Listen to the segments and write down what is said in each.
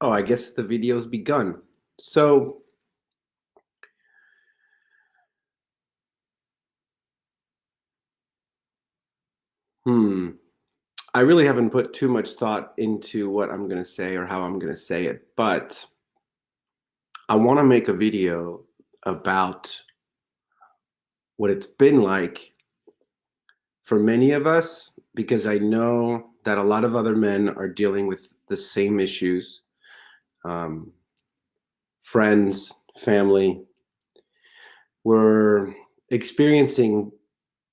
Oh, I guess the video's begun. So, hmm, I really haven't put too much thought into what I'm going to say or how I'm going to say it, but I want to make a video about what it's been like for many of us, because I know that a lot of other men are dealing with the same issues. Um, Friends, family, we're experiencing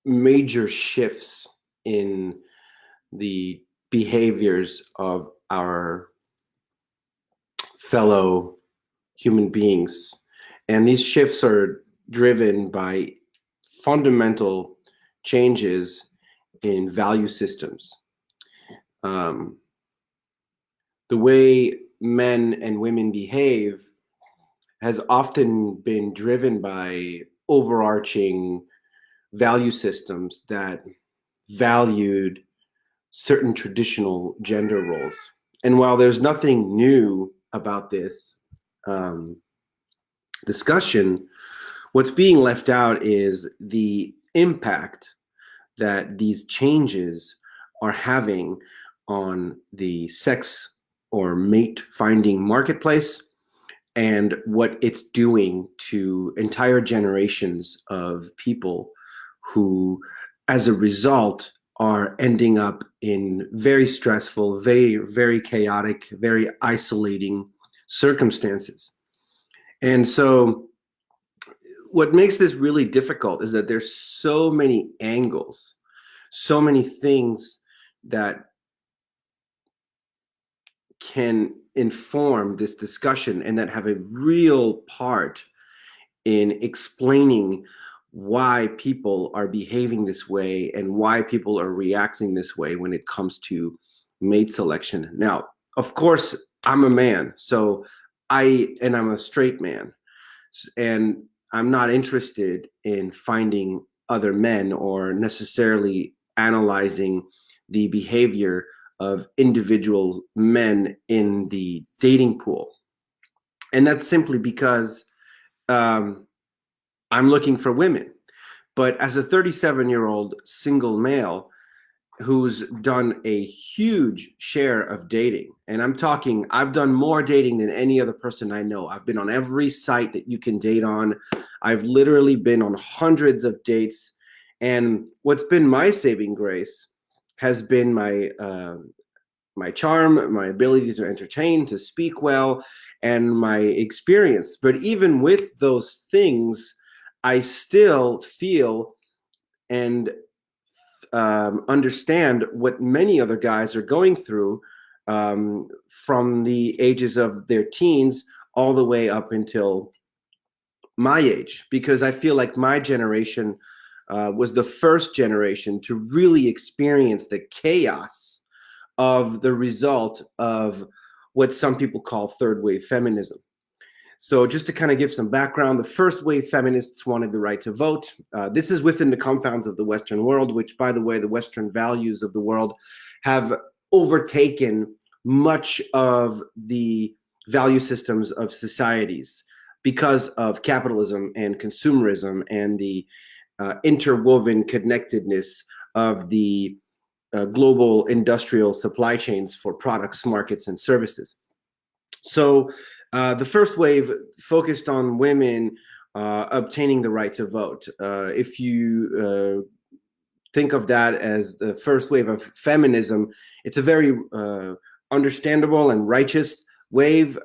major shifts in the behaviors of our fellow human beings. And these shifts are driven by fundamental changes in value systems. Um, the way men and women behave has often been driven by overarching value systems that valued certain traditional gender roles. And while there's nothing new about this um, discussion, what's being left out is the impact that these changes are having on the sex or mate finding marketplace and what it's doing to entire generations of people who, as a result, are ending up in very stressful, very chaotic, very isolating circumstances. And so, what makes this really difficult is that there's so many angles, so many things that can inform this discussion and that have a real part in explaining why people are behaving this way and why people are reacting this way when it comes to mate selection. Now, of course, I'm a man, so I'm a straight man, and I'm not interested in finding other men or necessarily analyzing the behavior of individual men in the dating pool. And that's simply because um, I'm looking for women. But as a 37-year-old single male who's done a huge share of dating, and I'm talking, I've done more dating than any other person I know. I've been on every site that you can date on. I've literally been on hundreds of dates. And what's been my saving grace has been my charm, my ability to entertain, to speak well, and my experience. But even with those things, I still feel and understand what many other guys are going through from the ages of their teens all the way up until my age, because I feel like my generation was the first generation to really experience the chaos of the result of what some people call third wave feminism. So just to kind of give some background, the first wave feminists wanted the right to vote. This is within the confines of the Western world, which, by the way, the Western values of the world have overtaken much of the value systems of societies because of capitalism and consumerism and the interwoven connectedness of the global industrial supply chains for products, markets, and services. So the first wave focused on women obtaining the right to vote. If you think of that as the first wave of feminism, it's a very understandable and righteous wave.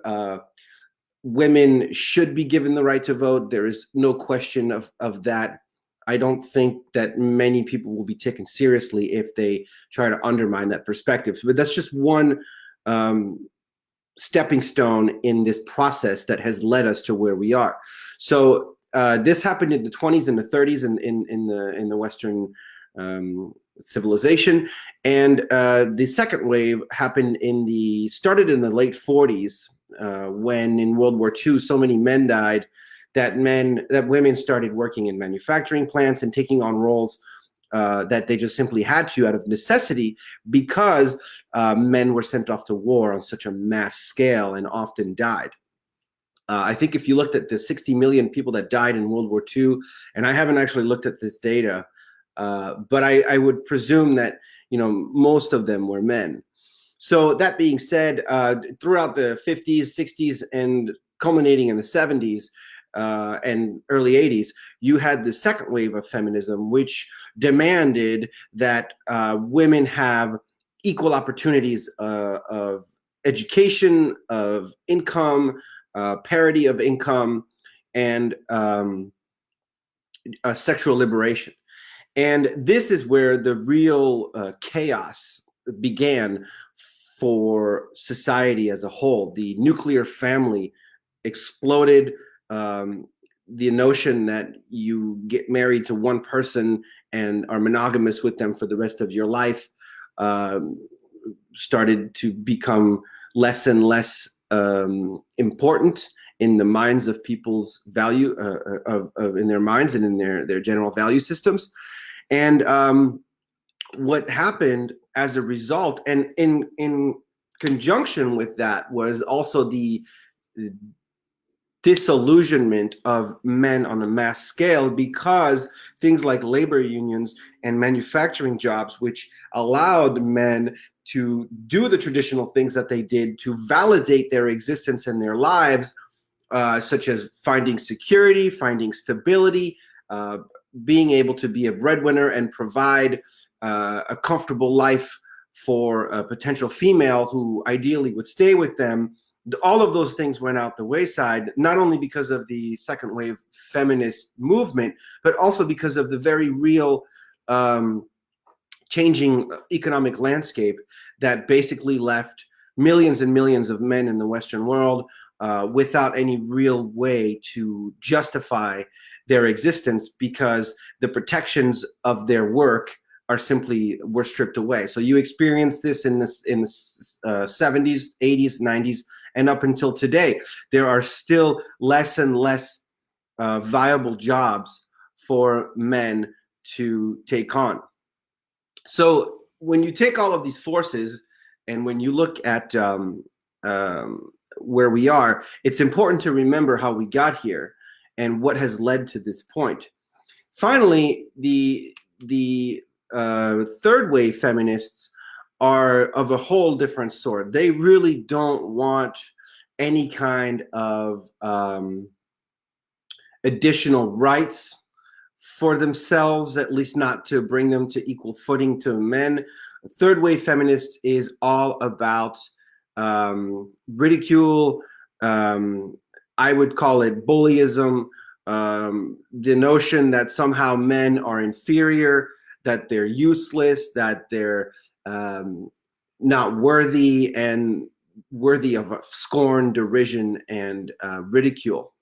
Women should be given the right to vote. There is no question of that. I don't think that many people will be taken seriously if they try to undermine that perspective. But that's just one stepping stone in this process that has led us to where we are. So this happened in the 20s and the 30s in the Western civilization, and the second wave happened started in the late 40s when in World War II so many men died that women started working in manufacturing plants and taking on roles that they just simply had to out of necessity because men were sent off to war on such a mass scale and often died. I think if you looked at the 60 million people that died in World War II, and I haven't actually looked at this data, but I would presume that most of them were men. So that being said, throughout the 50s, 60s, and culminating in the 70s and early 80s, you had the second wave of feminism, which demanded that women have equal opportunities of education, of income, parity of income, and sexual liberation. And this is where the real chaos began for society as a whole. The nuclear family exploded. The notion that you get married to one person and are monogamous with them for the rest of your life started to become less and less important in the minds of people's value, in their minds and in their general value systems. And what happened as a result, and in conjunction with that, was also the disillusionment of men on a mass scale, because things like labor unions and manufacturing jobs, which allowed men to do the traditional things that they did to validate their existence and their lives, such as finding security, finding stability, being able to be a breadwinner and provide a comfortable life for a potential female who ideally would stay with them. All of those things went out the wayside, not only because of the second wave feminist movement, but also because of the very real changing economic landscape that basically left millions and millions of men in the Western world without any real way to justify their existence, because the protections of their work were stripped away. So you experience this in the 70s, 80s, 90s, and up until today. There are still less and less viable jobs for men to take on. So when you take all of these forces and when you look at where we are, it's important to remember how we got here and what has led to this point. Finally, the third wave feminists are of a whole different sort. They really don't want any kind of additional rights for themselves, at least not to bring them to equal footing to men. Third wave feminist is all about ridicule. I would call it bullyism. The notion that somehow men are inferior, that they're useless, that they're not worthy, and worthy of scorn, derision, and ridicule.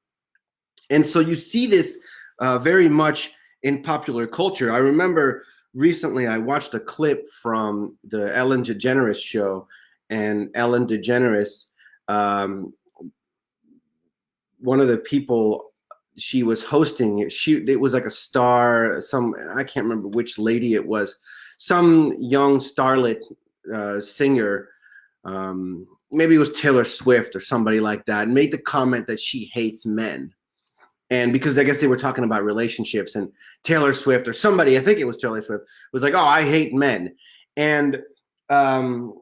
And so you see this very much in popular culture. I remember recently I watched a clip from the Ellen DeGeneres show, and Ellen DeGeneres, one of the people she was hosting, it was like a star, I can't remember which lady it was, some young starlet singer, maybe it was Taylor Swift or somebody like that, and made the comment that she hates men. And because I guess they were talking about relationships, and Taylor Swift or somebody, I think it was Taylor Swift, was like, "Oh, I hate men." And Ellen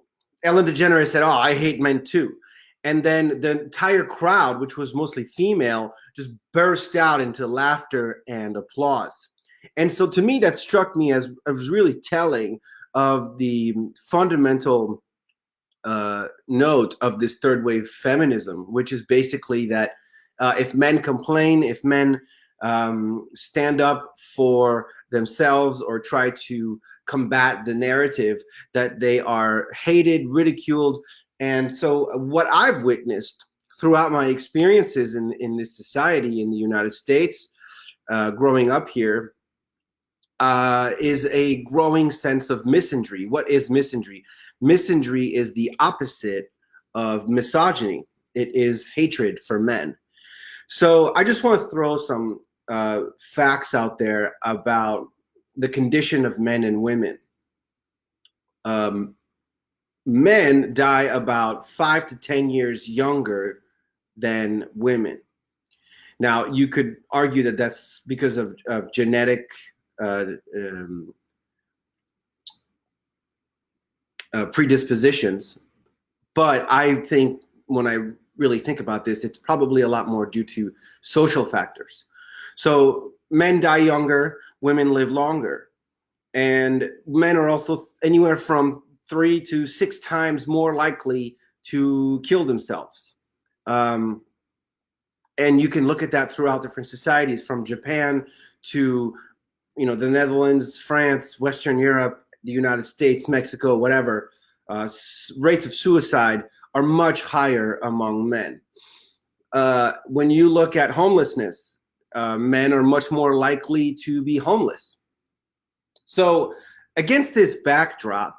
DeGeneres said, "Oh, I hate men too." And then the entire crowd, which was mostly female, just burst out into laughter and applause. And so to me, that struck me as really telling of the fundamental note of this third wave feminism, which is basically that if men complain, if men stand up for themselves or try to combat the narrative, that they are hated, ridiculed. And so what I've witnessed throughout my experiences in this society in the United States, growing up here, is a growing sense of misandry. What is misandry? Misandry is the opposite of misogyny. It is hatred for men. So I just want to throw some facts out there about the condition of men and women. Men die about 5 to 10 years younger than women. Now, you could argue that that's because of genetic predispositions, but I think when I really think about this, it's probably a lot more due to social factors. So men die younger, women live longer, and men are also anywhere from 3 to 6 times more likely to kill themselves. And you can look at that throughout different societies, from Japan to the Netherlands, France, Western Europe, the United States, Mexico, whatever. Rates of suicide are much higher among men. When you look at homelessness, men are much more likely to be homeless. So against this backdrop,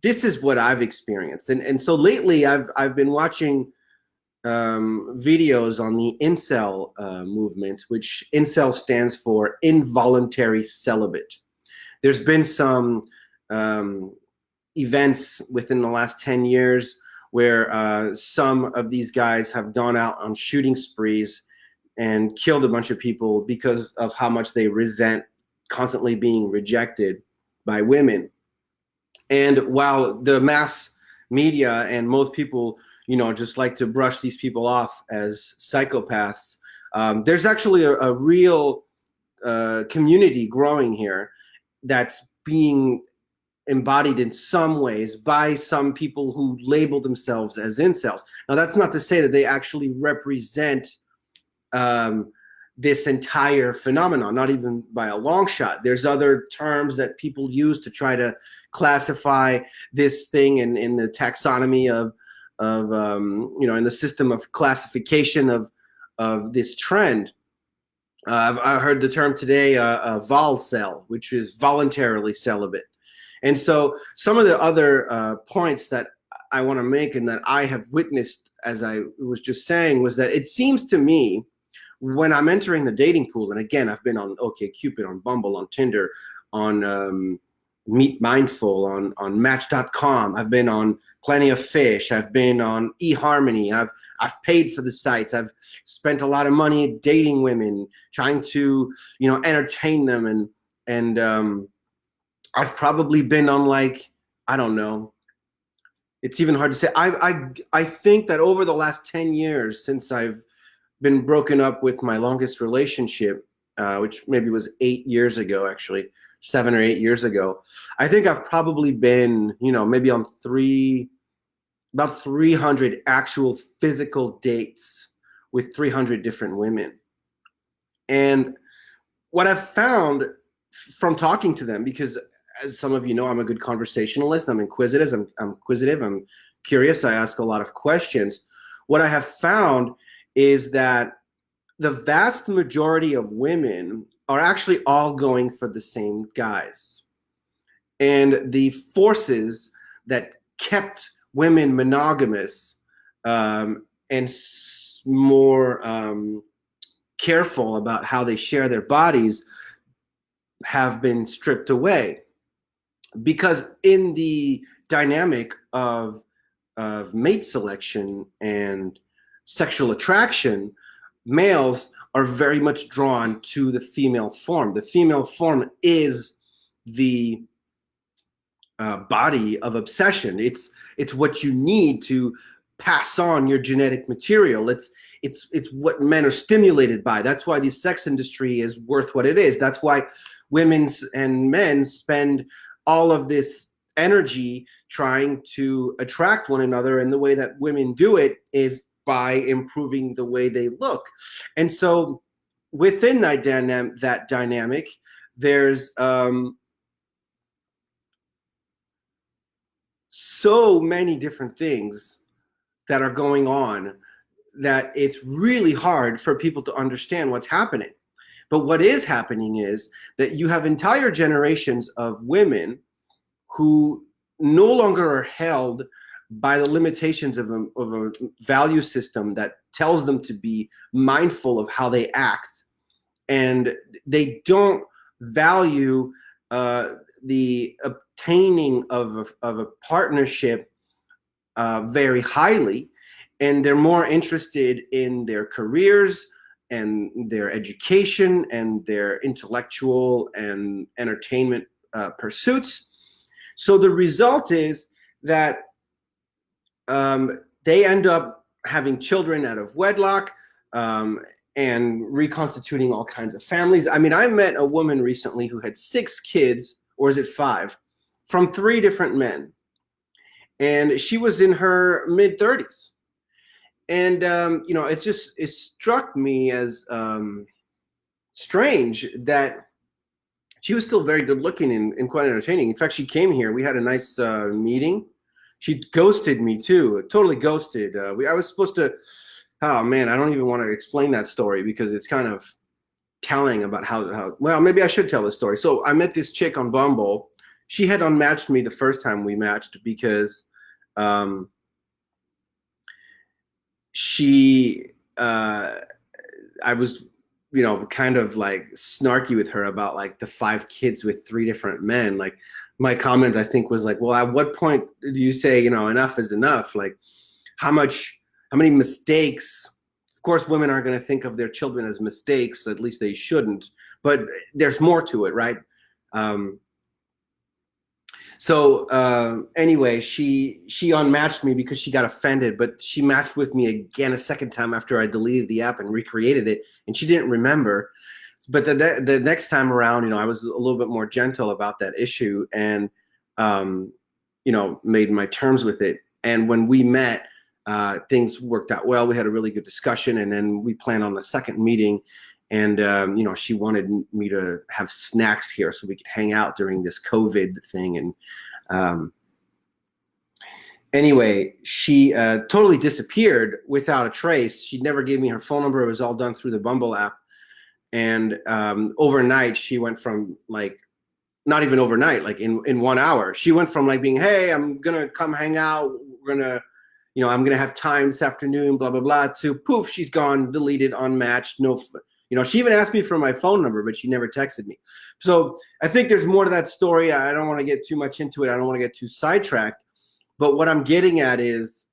this is what I've experienced. And so lately I've been watching videos on the Incel movement, which Incel stands for involuntary celibate. There's been some events within the last 10 years where some of these guys have gone out on shooting sprees and killed a bunch of people because of how much they resent constantly being rejected by women. And while the mass media and most people just like to brush these people off as psychopaths, there's actually a real community growing here that's being embodied in some ways by some people who label themselves as incels. Now, that's not to say that they actually represent this entire phenomenon, not even by a long shot. There's other terms that people use to try to classify this thing in the taxonomy of in the system of classification of this trend. I heard the term today, volcel, which is voluntarily celibate. And so some of the other points that I want to make and that I have witnessed, as I was just saying, was that it seems to me when I'm entering the dating pool, and again, I've been on OkCupid, on Bumble, on Tinder, on Meet Mindful, on Match.com. I've been on Plenty of Fish. I've been on eHarmony. I've paid for the sites. I've spent a lot of money dating women, trying to entertain them, and I've probably been on, like, I don't know. It's even hard to say. I think that over the last 10 years since I've been broken up with my longest relationship, which maybe was 8 years ago, actually, 7 or 8 years ago, I think I've probably been, maybe on about 300 actual physical dates with 300 different women. And what I've found from talking to them, because as some of you know, I'm a good conversationalist, I'm inquisitive, I'm curious, I ask a lot of questions. What I have found is that the vast majority of women are actually all going for the same guys. And the forces that kept women monogamous and more careful about how they share their bodies have been stripped away. Because in the dynamic of mate selection and sexual attraction, males are very much drawn to the female form. The female form is the body of obsession. It's what you need to pass on your genetic material. It's what men are stimulated by. That's why the sex industry is worth what it is. That's why women's and men spend all of this energy trying to attract one another, and the way that women do it is by improving the way they look. And so within that dynamic, there's so many different things that are going on that it's really hard for people to understand what's happening. But what is happening is that you have entire generations of women who no longer are held by the limitations of a value system that tells them to be mindful of how they act. And they don't value the obtaining of a partnership very highly, and they're more interested in their careers and their education and their intellectual and entertainment pursuits. So the result is that they end up having children out of wedlock, um, and reconstituting all kinds of families. I mean, I met a woman recently who had 6 kids, or is it 5, from 3 different men. And she was in her mid 30s. And, it struck me as strange that she was still very good looking and quite entertaining. In fact, she came here. We had a nice meeting. She ghosted me too, totally ghosted. I was supposed to, oh man, I don't even want to explain that story because it's kind of telling about how well, maybe I should tell the story. So I met this chick on Bumble. She had unmatched me the first time we matched because um, she, I was, kind of like snarky with her about like the 5 kids with 3 different men. Like my comment, I think, was like, well, at what point do you say, enough is enough? Like how many mistakes? Of course, women aren't going to think of their children as mistakes. At least they shouldn't. But there's more to it, right? Um, anyway, she unmatched me because she got offended, but she matched with me again a second time after I deleted the app and recreated it, and she didn't remember. But the next time around, I was a little bit more gentle about that issue and um, made my terms with it. And when we met, things worked out well. We had a really good discussion, and then we planned on a second meeting. And she wanted me to have snacks here so we could hang out during this COVID thing. And anyway, she totally disappeared without a trace. She never gave me her phone number. It was all done through the Bumble app. And overnight, she went from like, not even overnight, like in 1 hour, she went from like being, hey, I'm gonna come hang out, we're gonna, I'm gonna have time this afternoon, blah blah blah, to poof, she's gone, deleted, unmatched, no. She even asked me for my phone number, but she never texted me. So I think there's more to that story. I don't want to get too much into it. I don't want to get too sidetracked. But what I'm getting at is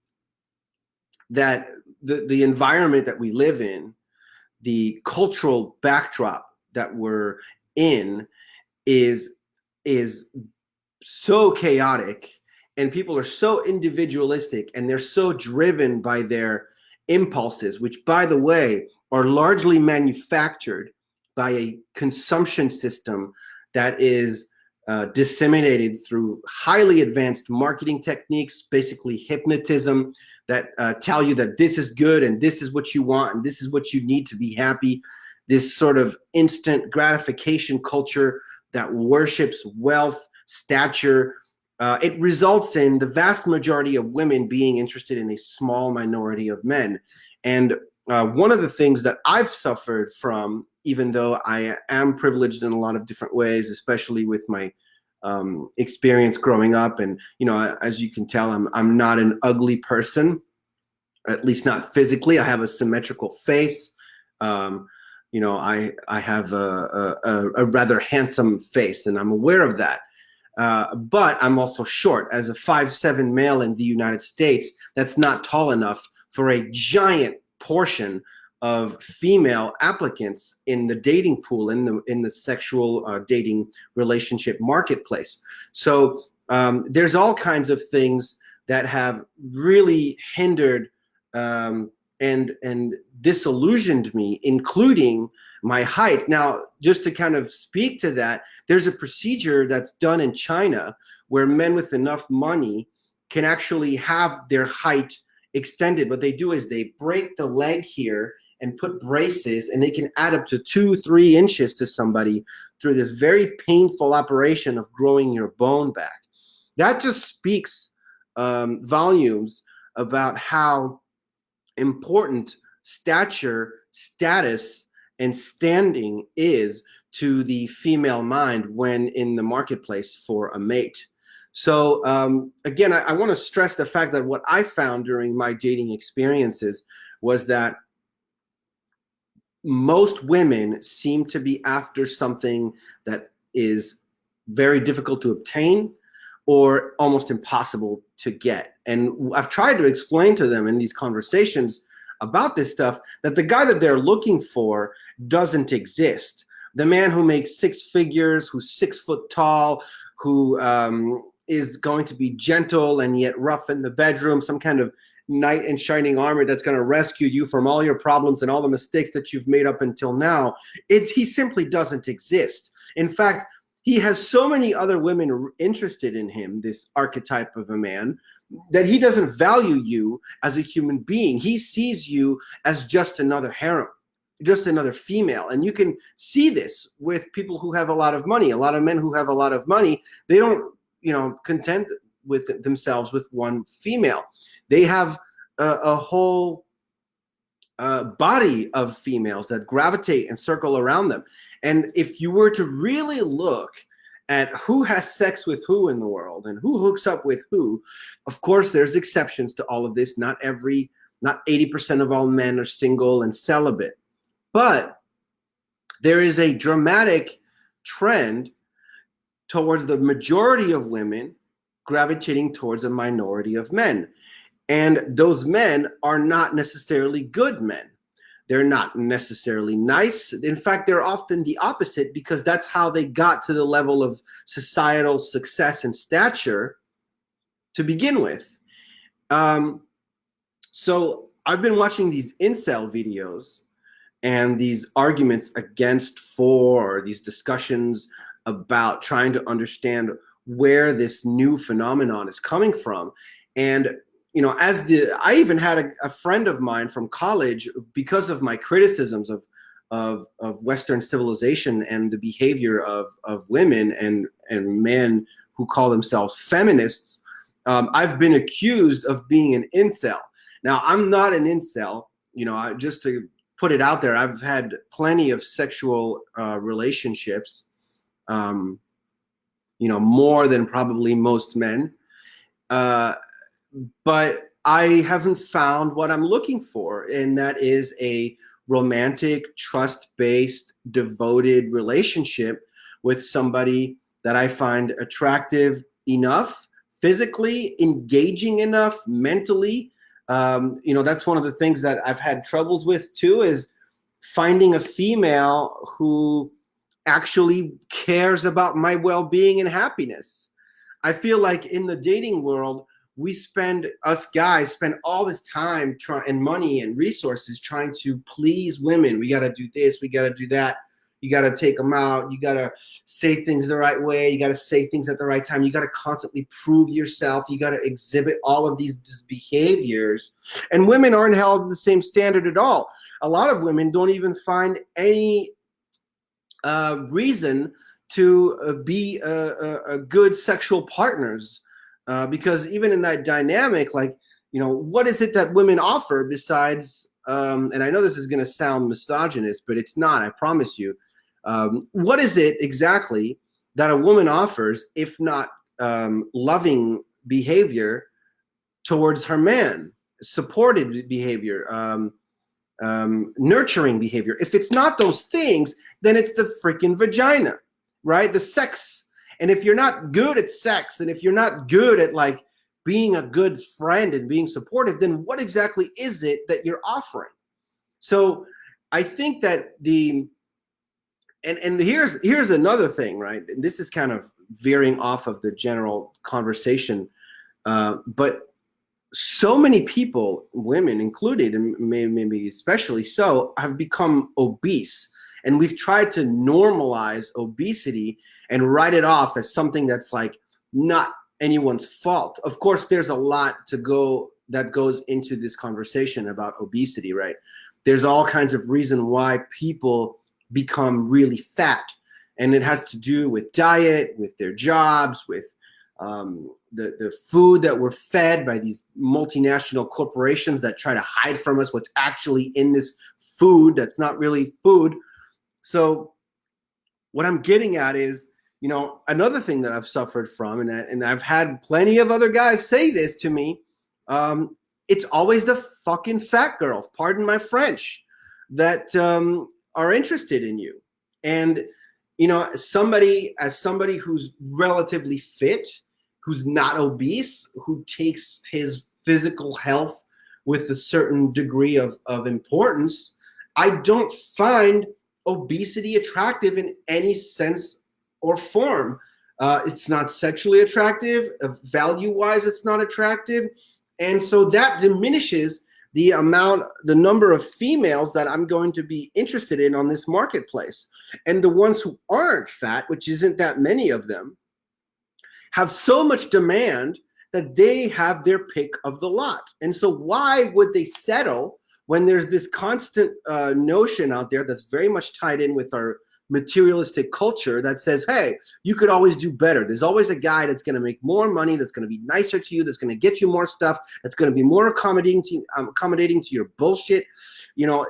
that the environment that we live in, the cultural backdrop that we're in, is so chaotic, and people are so individualistic, and they're so driven by their impulses, which, by the way, are largely manufactured by a consumption system that is disseminated through highly advanced marketing techniques, basically hypnotism, that tell you that this is good and this is what you want and this is what you need to be happy. This sort of instant gratification culture that worships wealth, stature. It results in the vast majority of women being interested in a small minority of men. And one of the things that I've suffered from, even though I am privileged in a lot of different ways, especially with my experience growing up, and as you can tell, I'm not an ugly person, at least not physically. I have a symmetrical face. I have a rather handsome face, and I'm aware of that. But I'm also short. As a 5'7" male in the United States, that's not tall enough for a giant portion of female applicants in the dating pool, in the sexual dating relationship marketplace. So there's all kinds of things that have really hindered and disillusioned me, including my height. Now, just to kind of speak to that, there's a procedure that's done in China where men with enough money can actually have their height extended. What they do is they break the leg here and put braces, and they can add up to 2-3 inches to somebody through this very painful operation of growing your bone back. That just speaks volumes about how important stature, status, and standing is to the female mind when in the marketplace for a mate. So again, I want to stress the fact that what I found during my dating experiences was that most women seem to be after something that is very difficult to obtain or almost impossible to get. And I've tried to explain to them in these conversations about this stuff that the guy that they're looking for doesn't exist. The man who makes six figures, who's 6 foot tall, who is going to be gentle and yet rough in the bedroom, some kind of knight in shining armor that's going to rescue you from all your problems and all the mistakes that you've made up until now. He simply doesn't exist. In fact, he has so many other women interested in him, this archetype of a man, that he doesn't value you as a human being. He sees you as just another harem, just another female. And you can see this with people who have a lot of money. A lot of men who have a lot of money, they don't, content with themselves with one female. They have a whole body of females that gravitate and circle around them. And if you were to really look at who has sex with who in the world and who hooks up with who, of course, there's exceptions to all of this. Not 80% of all men are single and celibate. But there is a dramatic trend towards the majority of women gravitating towards a minority of men. And those men are not necessarily good men. They're not necessarily nice. In fact, they're often the opposite, because that's how they got to the level of societal success and stature to begin with. So I've been watching these incel videos and these arguments against, for, these discussions about trying to understand where this new phenomenon is coming from. And I even had a friend of mine from college, because of my criticisms of Western civilization and the behavior of women and men who call themselves feminists. I've been accused of being an incel. Now, I'm not an incel. Just to put it out there, I've had plenty of sexual relationships, more than probably most men. But I haven't found what I'm looking for, and that is a romantic, trust-based, devoted relationship with somebody that I find attractive enough, physically engaging enough, mentally. That's one of the things that I've had troubles with too, is finding a female who actually cares about my well-being and happiness. I feel like in the dating world, us guys spend all this time and money and resources trying to please women. We got to do this, we got to do that. You got to take them out. You got to say things the right way. You got to say things at the right time. You got to constantly prove yourself. You got to exhibit all of these behaviors. And women aren't held to the same standard at all. A lot of women don't even find any reason to be a good sexual partners. Because even in that dynamic, what is it that women offer besides, and I know this is going to sound misogynist, but it's not, I promise you. What is it exactly that a woman offers, if not loving behavior towards her man, supported behavior, nurturing behavior? If it's not those things, then it's the freaking vagina, right? The sex. And if you're not good at sex, and if you're not good at being a good friend and being supportive, then what exactly is it that you're offering? So I think that and here's another thing, right? And this is kind of veering off of the general conversation, but so many people, women included, and maybe especially so, have become obese. And we've tried to normalize obesity and write it off as something that's not anyone's fault. Of course, there's a lot that goes into this conversation about obesity, right? There's all kinds of reason why people become really fat. And it has to do with diet, with their jobs, with the food that we're fed by these multinational corporations that try to hide from us what's actually in this food that's not really food. So what I'm getting at is, another thing that I've suffered from, and I've had plenty of other guys say this to me, it's always the fucking fat girls, pardon my French, that are interested in you. And, you know, somebody who's relatively fit, who's not obese, who takes his physical health with a certain degree of importance, I don't find obesity attractive in any sense or form. It's not sexually attractive. Value-wise, it's not attractive. And so that diminishes the number of females that I'm going to be interested in on this marketplace. And the ones who aren't fat, which isn't that many of them, have so much demand that they have their pick of the lot. And so why would they settle when there's this constant notion out there that's very much tied in with our materialistic culture that says, hey, you could always do better. There's always a guy that's going to make more money, that's going to be nicer to you, that's going to get you more stuff, that's going to be more accommodating to your bullshit. You know,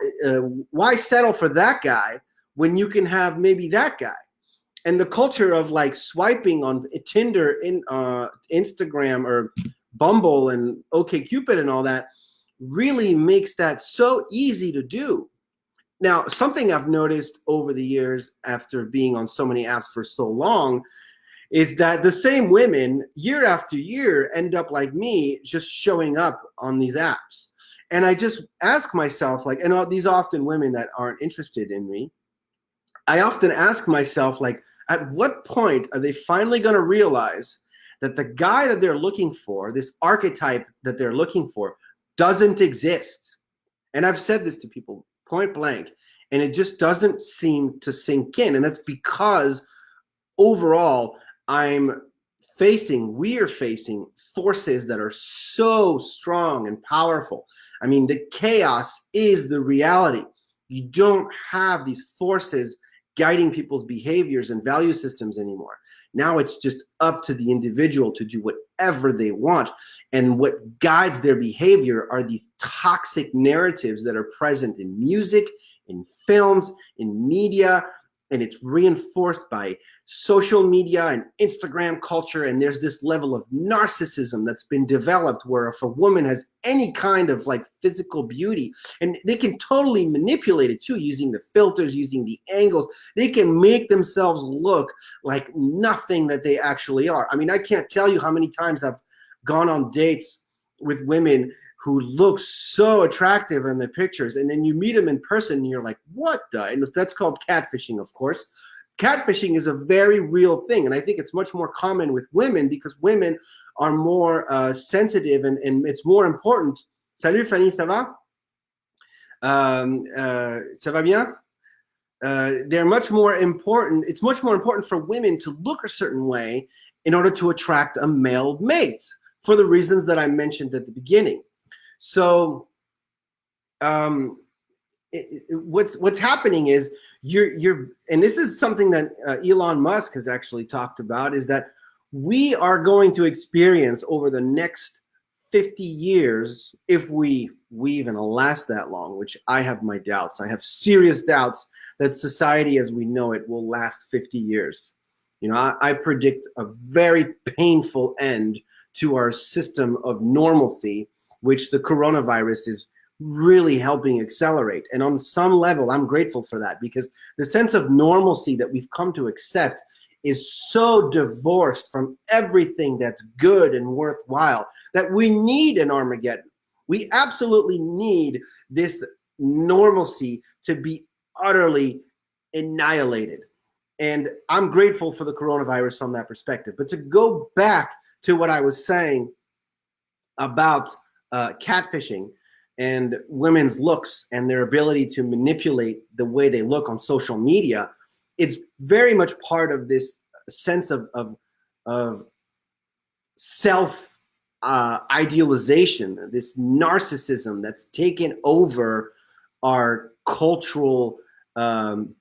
why settle for that guy when you can have maybe that guy? And the culture of like swiping on Tinder, in Instagram, or Bumble and OkCupid and all that really makes that so easy to do. Now, something I've noticed over the years after being on so many apps for so long is that the same women year after year end up like me, just showing up on these apps. And I just ask myself, like, and these are often women that aren't interested in me. I often ask myself, like, at what point are they finally going to realize that the guy that they're looking for, this archetype that they're looking for, doesn't exist? And I've said this to people point blank, and it just doesn't seem to sink in. And that's because overall we're facing forces that are so strong and powerful. I mean, the chaos is the reality. You don't have these forces guiding people's behaviors and value systems anymore. Now it's just up to the individual to do whatever they want. And what guides their behavior are these toxic narratives that are present in music, in films, in media, and it's reinforced by social media and Instagram culture. And there's this level of narcissism that's been developed where if a woman has any kind of like physical beauty, and they can totally manipulate it too, using the filters, using the angles, they can make themselves look like nothing that they actually are. I mean, I can't tell you how many times I've gone on dates with women who look so attractive in the pictures, and then you meet them in person and you're like, what the? And that's called catfishing, of course. Catfishing is a very real thing, and I think it's much more common with women because women are more sensitive, and it's more important. Salut Fanny, ça va? Ça va bien? They're much more important. It's much more important for women to look a certain way in order to attract a male mate for the reasons that I mentioned at the beginning. So what's happening is you're and this is something that Elon Musk has actually talked about, is that we are going to experience over the next 50 years, if we even last that long, which I have my doubts. I have serious doubts that society as we know it will last 50 years. You know, I predict a very painful end to our system of normalcy, which the coronavirus is really helping accelerate. And on some level, I'm grateful for that, because the sense of normalcy that we've come to accept is so divorced from everything that's good and worthwhile that we need an Armageddon. We absolutely need this normalcy to be utterly annihilated. And I'm grateful for the coronavirus from that perspective. But to go back to what I was saying about catfishing and women's looks and their ability to manipulate the way they look on social media, it's very much part of this sense of self idealization, this narcissism that's taken over our cultural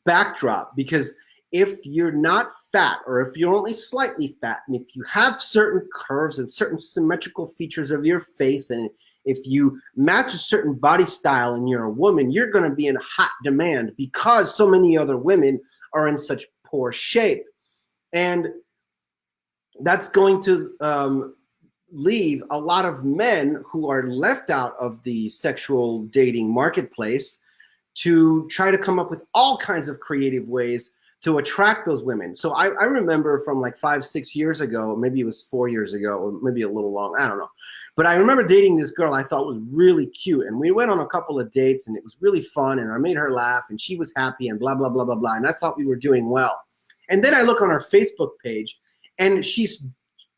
backdrop. Because if you're not fat, or if you're only slightly fat, and if you have certain curves and certain symmetrical features of your face, and if you match a certain body style and you're a woman, you're going to be in hot demand because so many other women are in such poor shape. And that's going to leave a lot of men who are left out of the sexual dating marketplace to try to come up with all kinds of creative ways to attract those women. So I remember from like 5-6 years ago, maybe it was 4 years ago, or maybe a little long, I don't know. But I remember dating this girl I thought was really cute. And we went on a couple of dates and it was really fun. And I made her laugh and she was happy and blah, blah, blah, blah, blah. And I thought we were doing well. And then I look on her Facebook page and she's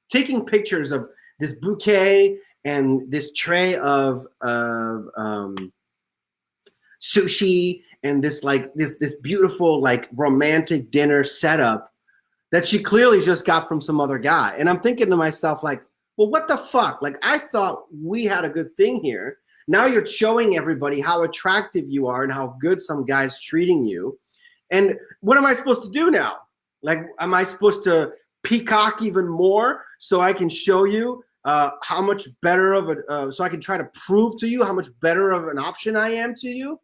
taking pictures of this bouquet and this tray of sushi and this beautiful like romantic dinner setup that she clearly just got from some other guy. And I'm thinking to myself, like, well, what the fuck? Like, I thought we had a good thing here. Now you're showing everybody how attractive you are and how good some guy's treating you. And what am I supposed to do now? Like, am I supposed to peacock even more so I can show you how much better of a, so I can try to prove to you how much better of an option I am to you?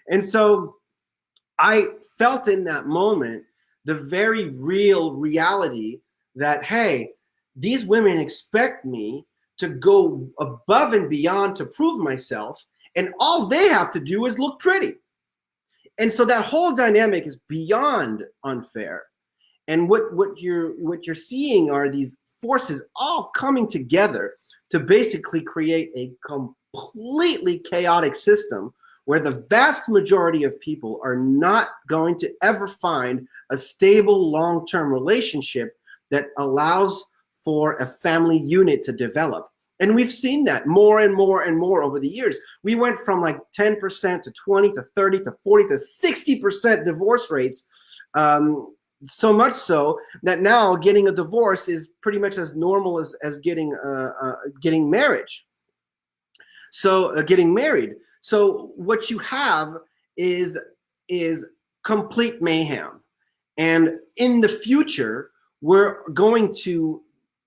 And so I felt in that moment the very real reality that, hey, these women expect me to go above and beyond to prove myself, and all they have to do is look pretty. And so that whole dynamic is beyond unfair. And what you're seeing are these forces all coming together to basically create a completely chaotic system where the vast majority of people are not going to ever find a stable long-term relationship that allows for a family unit to develop. And we've seen that more and more and more over the years. We went from like 10% to 20 to 30 to 40 to 60% divorce rates. So much so that now getting a divorce is pretty much as normal as getting marriage. So getting married. So what you have is complete mayhem. And in the future, we're going to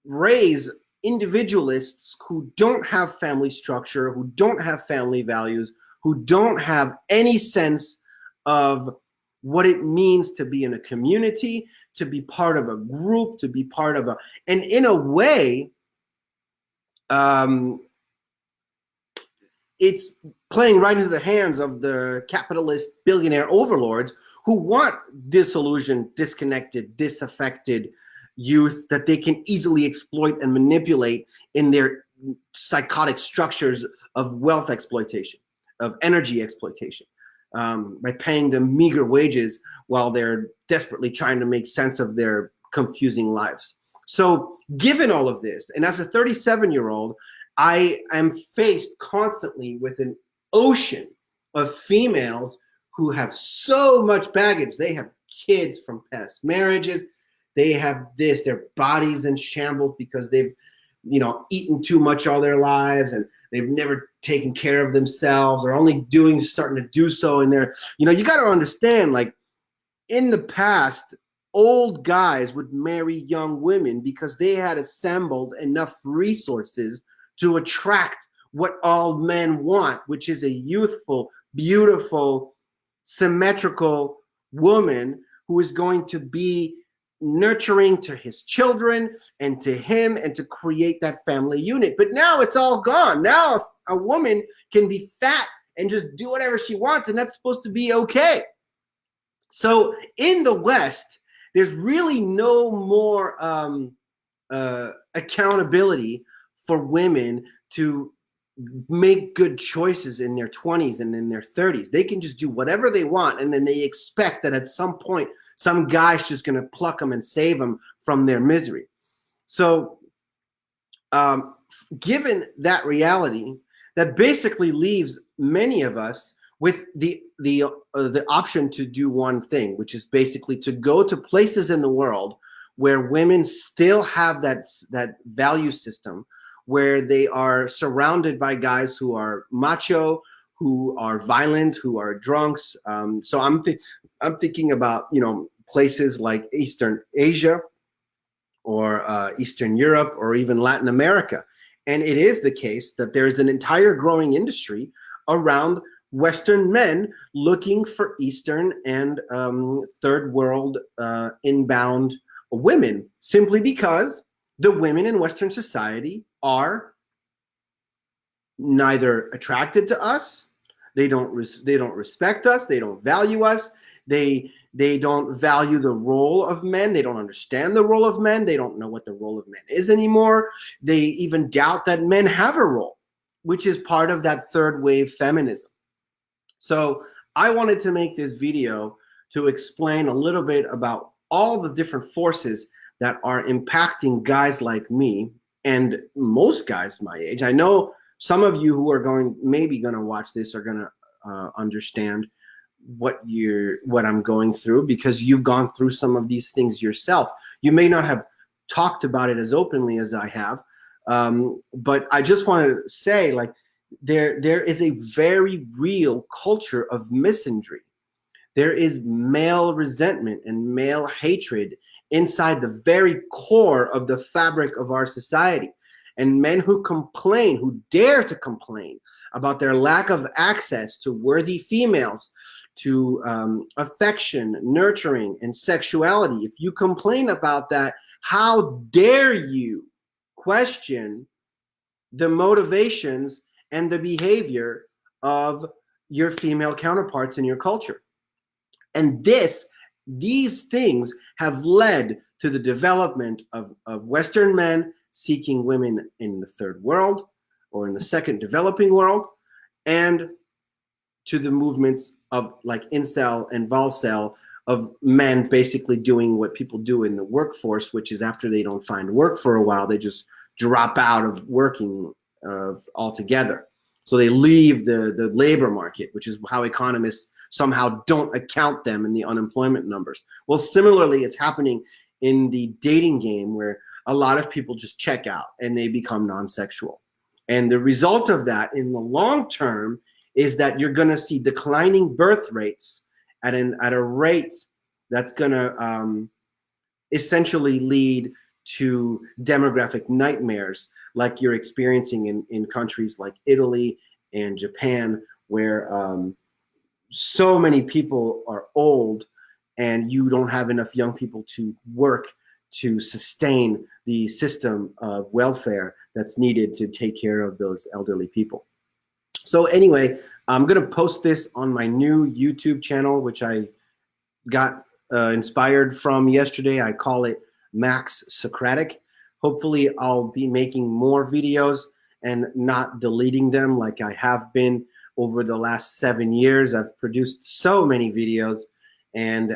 raise individualists who don't have family structure, who don't have family values, who don't have any sense of what it means to be in a community, to be part of a group, to be part of and in a way, it's playing right into the hands of the capitalist billionaire overlords who want disillusioned, disconnected, disaffected youth that they can easily exploit and manipulate in their psychotic structures of wealth exploitation, of energy exploitation, by paying them meager wages while they're desperately trying to make sense of their confusing lives. So given all of this, and as a 37-year-old, I am faced constantly with an ocean of females who have so much baggage. They have kids from past marriages. They have this, their bodies in shambles because they've, eaten too much all their lives and they've never taken care of themselves or only starting to do so in their, you got to understand, like in the past, old guys would marry young women because they had assembled enough resources to attract what all men want, which is a youthful, beautiful, symmetrical woman who is going to be nurturing to his children and to him and to create that family unit. But now it's all gone. Now a woman can be fat and just do whatever she wants, and that's supposed to be okay. So in the West, there's really no more accountability for women to make good choices in their 20s and in their 30s. They can just do whatever they want, and then they expect that at some point some guy's just going to pluck them and save them from their misery. So given that reality, that basically leaves many of us with the option to do one thing, which is basically to go to places in the world where women still have that value system, where they are surrounded by guys who are macho, who are violent, who are drunks. So I'm thinking about places like Eastern Asia or Eastern Europe or even Latin America. And it is the case that there's an entire growing industry around Western men looking for Eastern and third world inbound women, simply because the women in Western society are neither attracted to us They don't respect us. They don't value us. They don't value the role of men. They don't understand the role of men. They don't know what the role of men is anymore. They even doubt that men have a role, which is part of that third wave feminism. So I wanted to make this video to explain a little bit about all the different forces that are impacting guys like me and most guys my age. I know some of you who are maybe going to watch this are going to understand what I'm going through, because you've gone through some of these things yourself. You may not have talked about it as openly as I have, but I just want to say, like, there is a very real culture of misandry. There is male resentment and male hatred inside the very core of the fabric of our society. And men who complain, who dare to complain about their lack of access to worthy females, to affection, nurturing, and sexuality. If you complain about that, how dare you question the motivations and the behavior of your female counterparts in your culture? And these things have led to the development of Western men seeking women in the third world or in the second developing world, and to the movements of like incel and volcel, of men basically doing what people do in the workforce, which is after they don't find work for a while, they just drop out of working altogether. So they leave the labor market, which is how economists somehow don't account them in the unemployment numbers. Well, similarly, it's happening in the dating game, where a lot of people just check out and they become non-sexual. And the result of that in the long term is that you're going to see declining birth rates at a rate that's going to essentially lead to demographic nightmares like you're experiencing in countries like Italy and Japan, where so many people are old and you don't have enough young people to work to sustain the system of welfare that's needed to take care of those elderly people. So anyway, I'm going to post this on my new YouTube channel, which I got inspired from yesterday. I call it Max Socratic. Hopefully I'll be making more videos and not deleting them like I have been over the last 7 years. I've produced so many videos, and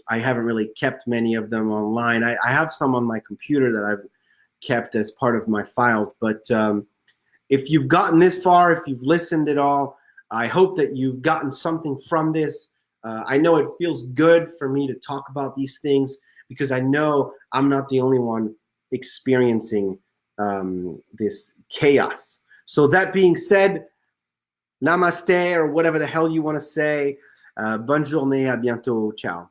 I haven't really kept many of them online. I have some on my computer that I've kept as part of my files, but if you've gotten this far, if you've listened at all, I hope that you've gotten something from this. I know it feels good for me to talk about these things, because I know I'm not the only one experiencing this chaos. So that being said, namaste, or whatever the hell you want to say. Bonne journée, à bientôt, ciao.